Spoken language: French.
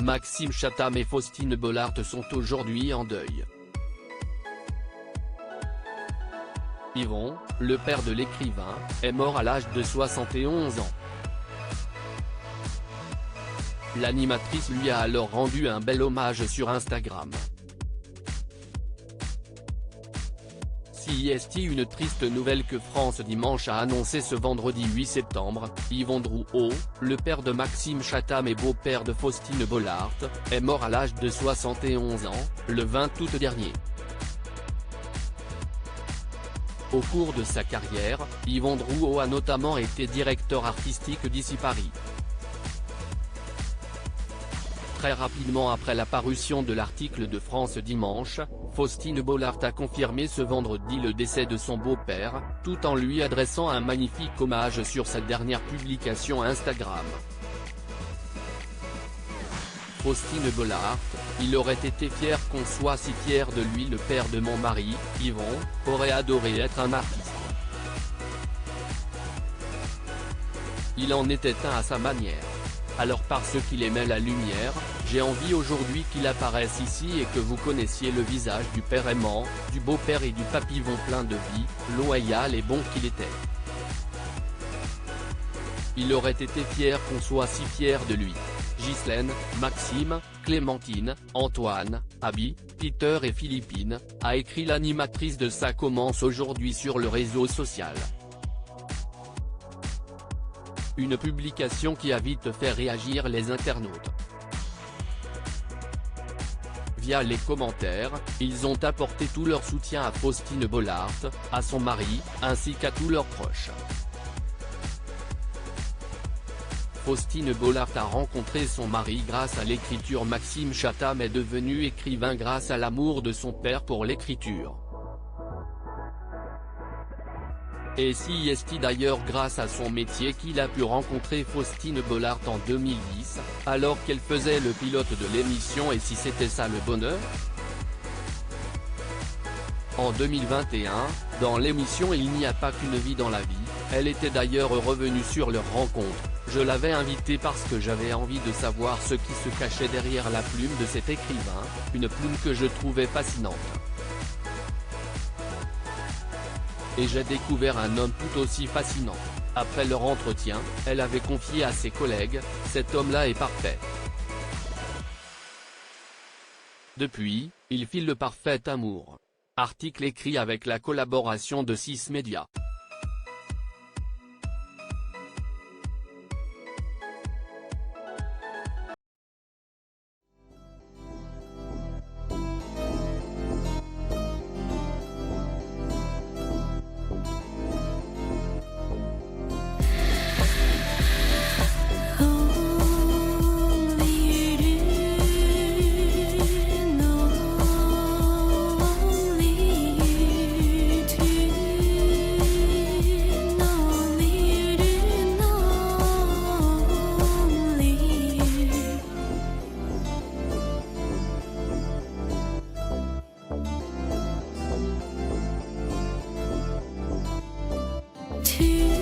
Maxime Chatham et Faustine Bollaert sont aujourd'hui en deuil. Yvon, le père de l'écrivain, est mort à l'âge de 71 ans. L'animatrice lui a alors rendu un bel hommage sur Instagram. C'est une triste nouvelle que France Dimanche a annoncé ce vendredi 8 septembre, Yvon Drouot, le père de Maxime Chatham et beau-père de Faustine Bollaert, est mort à l'âge de 71 ans, le 20 août dernier. Au cours de sa carrière, Yvon Drouot a notamment été directeur artistique d'Ici Paris. Très rapidement après la parution de l'article de France Dimanche, Faustine Bollaert a confirmé ce vendredi le décès de son beau-père, tout en lui adressant un magnifique hommage sur sa dernière publication Instagram. Faustine Bollaert, il aurait été fier qu'on soit si fier de lui. Le père de mon mari, Yvon, aurait adoré être un artiste. Il en était un à sa manière. Alors parce qu'il aimait la lumière, j'ai envie aujourd'hui qu'il apparaisse ici et que vous connaissiez le visage du père aimant, du beau-père et du papillon plein de vie, loyal et bon qu'il était. Il aurait été fier qu'on soit si fier de lui. Ghislaine, Maxime, Clémentine, Antoine, Abby, Peter et Philippine, a écrit l'animatrice de Ça commence aujourd'hui sur le réseau social. Une publication qui a vite fait réagir les internautes. Via les commentaires, ils ont apporté tout leur soutien à Faustine Bollaert, à son mari, ainsi qu'à tous leurs proches. Faustine Bollaert a rencontré son mari grâce à l'écriture. Maxime Chatham est devenu écrivain grâce à l'amour de son père pour l'écriture. Et c'est d'ailleurs grâce à son métier qu'il a pu rencontrer Faustine Bollaert en 2010, alors qu'elle faisait le pilote de l'émission Et si c'était ça le bonheur ? En 2021, dans l'émission Il n'y a pas qu'une vie dans la vie, elle était d'ailleurs revenue sur leur rencontre. Je l'avais invitée parce que j'avais envie de savoir ce qui se cachait derrière la plume de cet écrivain, une plume que je trouvais fascinante. Et j'ai découvert un homme tout aussi fascinant. Après leur entretien, elle avait confié à ses collègues, cet homme-là est parfait. Depuis, ils filent le parfait amour. Article écrit avec la collaboration de 6 médias. To